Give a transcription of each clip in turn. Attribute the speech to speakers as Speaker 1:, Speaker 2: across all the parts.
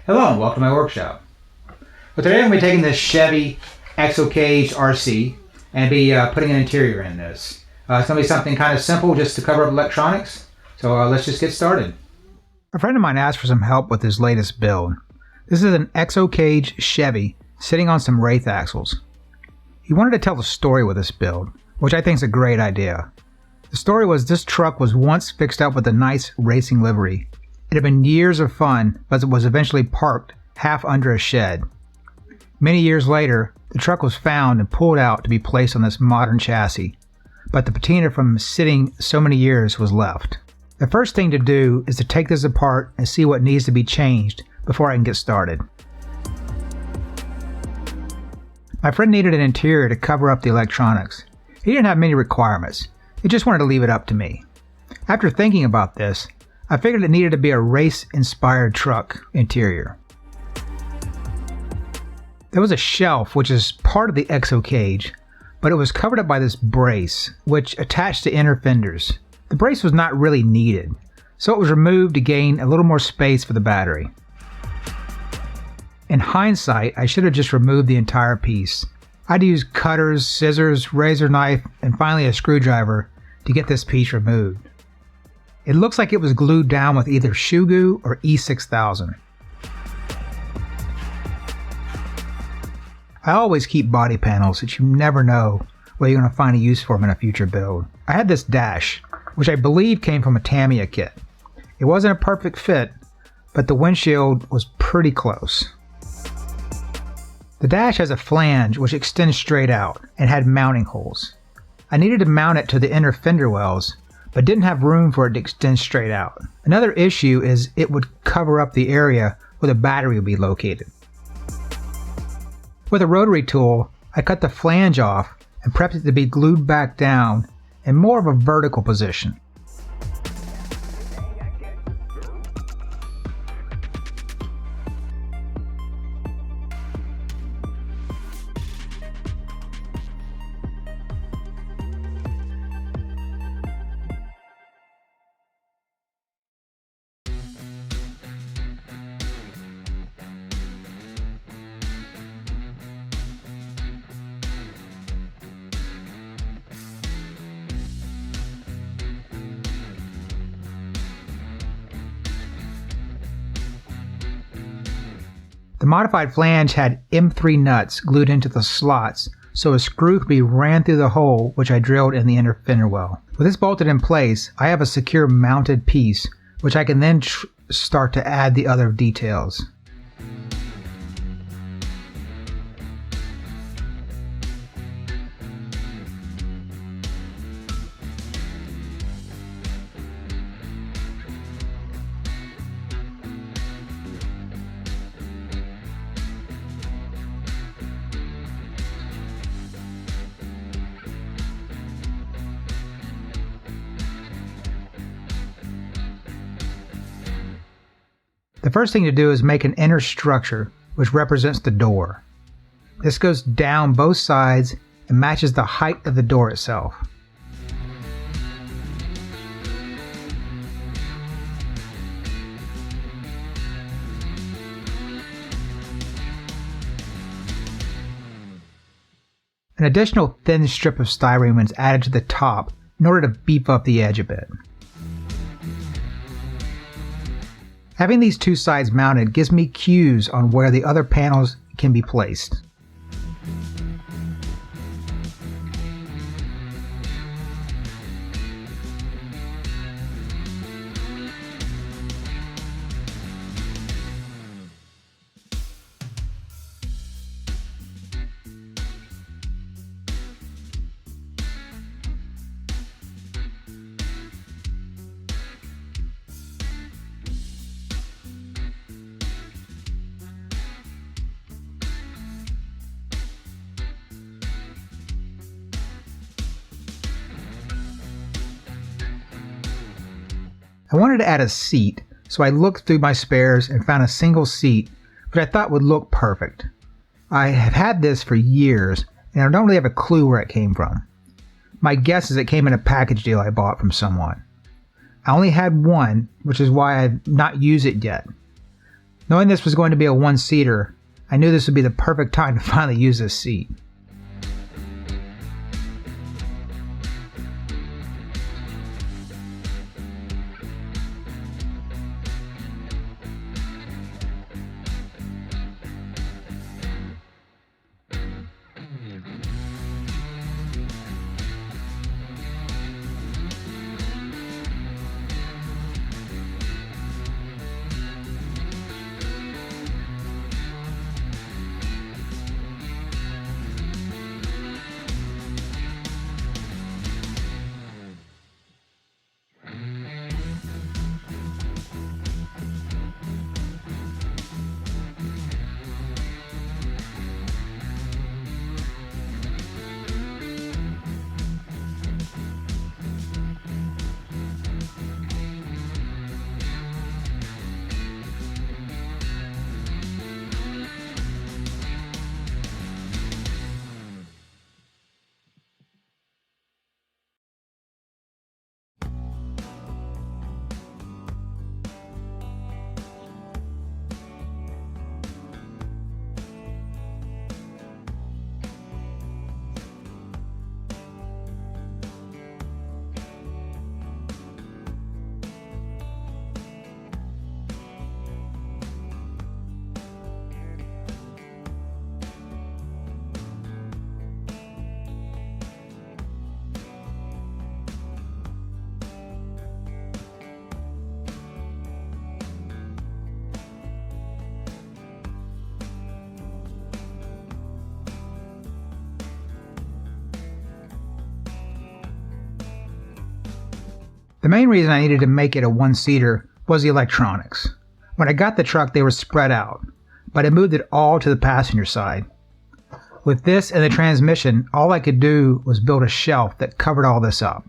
Speaker 1: Hello and welcome to my workshop. Well, today I'm going to be taking this Chevy Axle Cage RC and be putting an interior in this. It's going to be something kind of simple just to cover up electronics. So let's just get started. A friend of mine asked for some help with his latest build. This is an Exo Cage Chevy sitting on some Wraith axles. He wanted to tell a story with this build, which I think is a great idea. The story was this truck was once fixed up with a nice racing livery. It had been years of fun, but it was eventually parked half under a shed. Many years later, the truck was found and pulled out to be placed on this modern chassis, but the patina from sitting so many years was left. The first thing to do is to take this apart and see what needs to be changed before I can get started. My friend needed an interior to cover up the electronics. He didn't have many requirements. He just wanted to leave it up to me. After thinking about this, I figured it needed to be a race-inspired truck interior. There was a shelf, which is part of the Exo Cage, but it was covered up by this brace, which attached to inner fenders. The brace was not really needed, so it was removed to gain a little more space for the battery. In hindsight, I should have just removed the entire piece. I'd used cutters, scissors, razor knife, and finally a screwdriver to get this piece removed. It looks like it was glued down with either shoe goo or E6000. I always keep body panels that you never know where you're going to find a use for them in a future build. I had this dash, which I believe came from a Tamiya kit. It wasn't a perfect fit, but the windshield was pretty close. The dash has a flange which extends straight out and had mounting holes. I needed to mount it to the inner fender wells, but didn't have room for it to extend straight out. Another issue is it would cover up the area where the battery would be located. With a rotary tool, I cut the flange off and prepped it to be glued back down in more of a vertical position. The modified flange had M3 nuts glued into the slots so a screw could be ran through the hole which I drilled in the inner fender well. With this bolted in place, I have a secure mounted piece which I can then start to add the other details. The first thing to do is make an inner structure which represents the door. This goes down both sides and matches the height of the door itself. An additional thin strip of styrene is added to the top in order to beef up the edge a bit. Having these two sides mounted gives me cues on where the other panels can be placed. I wanted to add a seat, so I looked through my spares and found a single seat, which I thought would look perfect. I have had this for years, and I don't really have a clue where it came from. My guess is it came in a package deal I bought from someone. I only had one, which is why I've not used it yet. Knowing this was going to be a one-seater, I knew this would be the perfect time to finally use this seat. The main reason I needed to make it a one-seater was the electronics. When I got the truck, they were spread out, but I moved it all to the passenger side. With this and the transmission, all I could do was build a shelf that covered all this up.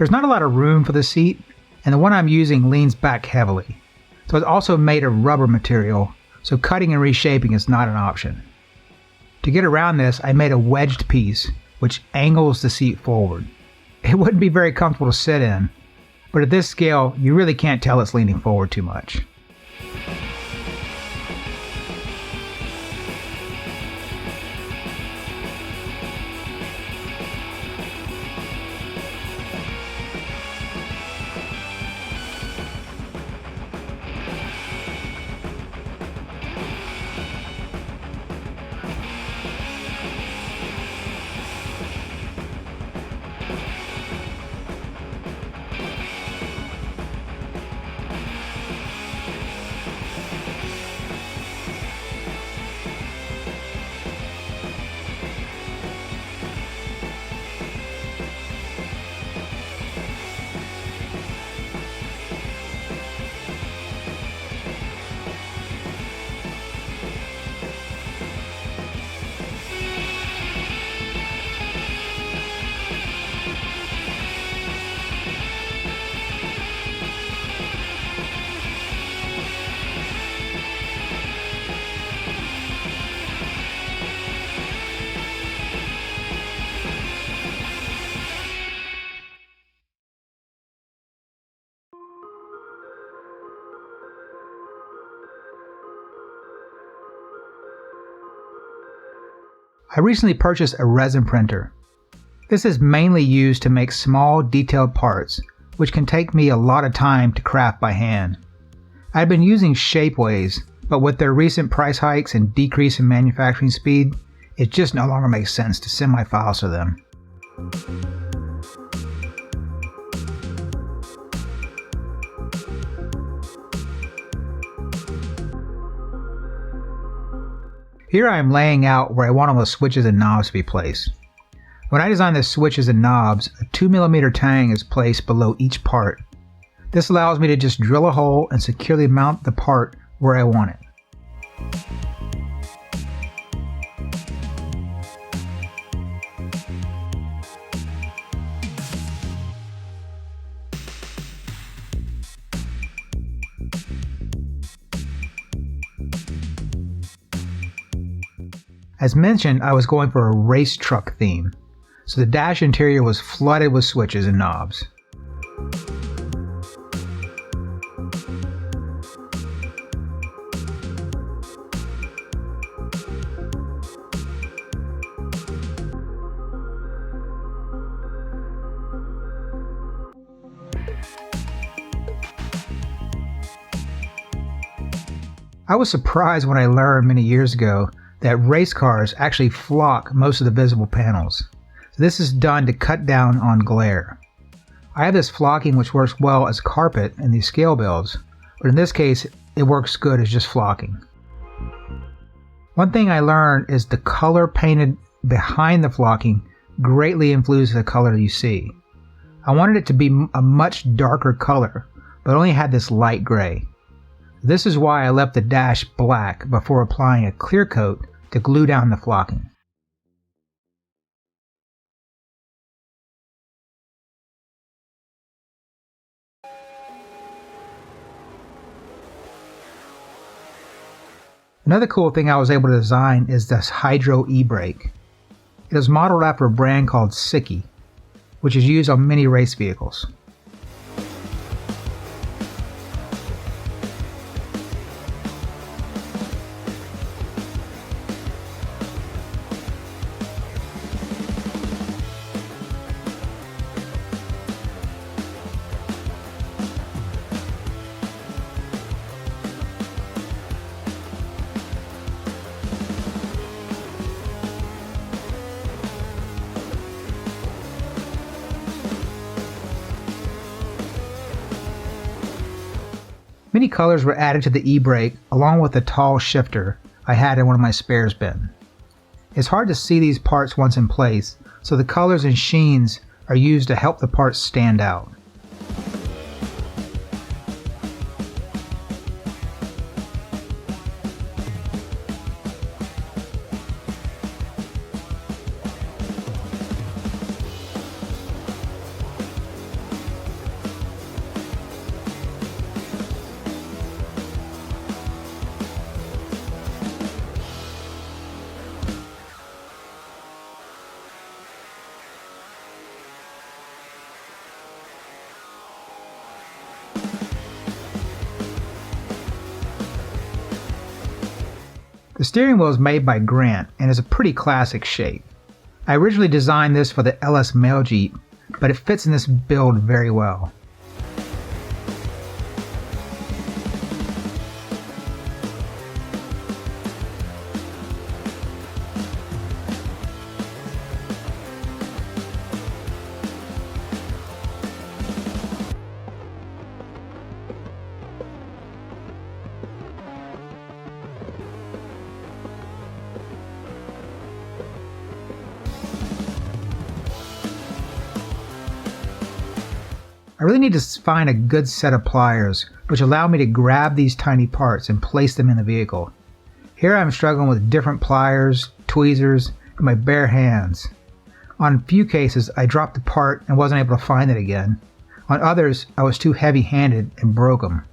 Speaker 1: There's not a lot of room for the seat, and the one I'm using leans back heavily. So it's also made of rubber material, so cutting and reshaping is not an option. To get around this, I made a wedged piece, which angles the seat forward. It wouldn't be very comfortable to sit in, but at this scale, you really can't tell it's leaning forward too much. I recently purchased a resin printer. This is mainly used to make small, detailed parts, which can take me a lot of time to craft by hand. I've been using Shapeways, but with their recent price hikes and decrease in manufacturing speed, it just no longer makes sense to send my files to them. Here I am laying out where I want all the switches and knobs to be placed. When I design the switches and knobs, a 2mm tang is placed below each part. This allows me to just drill a hole and securely mount the part where I want it. As mentioned, I was going for a race truck theme, so the dash interior was flooded with switches and knobs. I was surprised when I learned many years ago that race cars actually flock most of the visible panels. So this is done to cut down on glare. I have this flocking which works well as carpet in these scale builds, but in this case it works good as just flocking. One thing I learned is the color painted behind the flocking greatly influences the color you see. I wanted it to be a much darker color, but only had this light gray. This is why I left the dash black before applying a clear coat to glue down the flocking. Another cool thing I was able to design is this Hydro e-brake. It is modeled after a brand called Siki, which is used on many race vehicles. Many colors were added to the e-brake along with the tall shifter I had in one of my spares bin. It's hard to see these parts once in place, so the colors and sheens are used to help the parts stand out. The steering wheel is made by Grant and is a pretty classic shape. I originally designed this for the LS Mail Jeep, but it fits in this build very well. I really need to find a good set of pliers which allow me to grab these tiny parts and place them in the vehicle. Here I'm struggling with different pliers, tweezers, and my bare hands. On a few cases I dropped the part and wasn't able to find it again. On others I was too heavy-handed and broke them.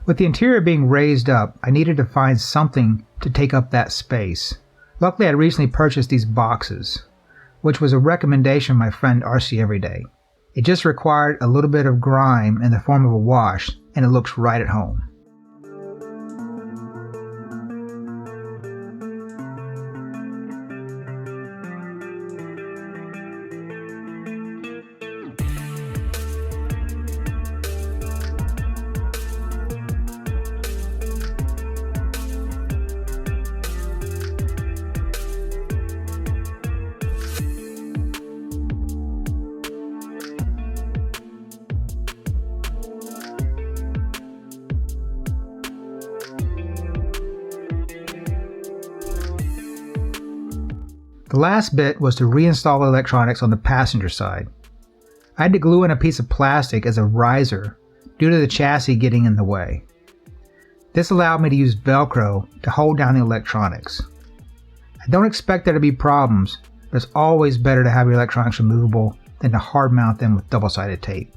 Speaker 1: With the interior being raised up, I needed to find something to take up that space. Luckily, I recently purchased these boxes. which was a recommendation of my friend RC Everyday. It just required a little bit of grime in the form of a wash, and it looks right at home. The last bit was to reinstall the electronics on the passenger side. I had to glue in a piece of plastic as a riser due to the chassis getting in the way. This allowed me to use Velcro to hold down the electronics. I don't expect there to be problems, but it's always better to have your electronics removable than to hard mount them with double-sided tape.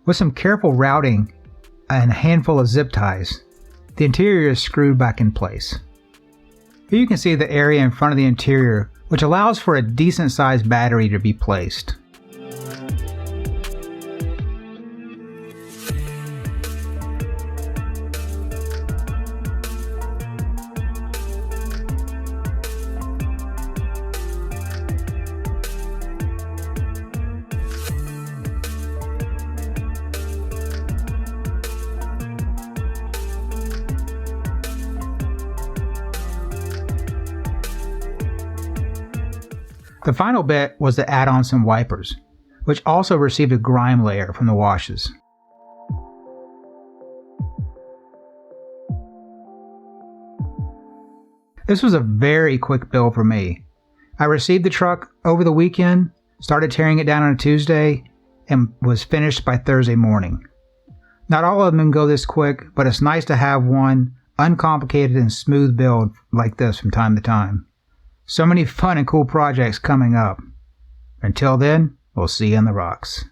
Speaker 1: With some careful routing and a handful of zip ties, the interior is screwed back in place. Here you can see the area in front of the interior, which allows for a decent sized battery to be placed. The final bit was to add on some wipers, which also received a grime layer from the washes. This was a very quick build for me. I received the truck over the weekend, started tearing it down on a Tuesday, and was finished by Thursday morning. Not all of them go this quick, but it's nice to have one uncomplicated and smooth build like this from time to time. So many fun and cool projects coming up. Until then, we'll see you in the rocks.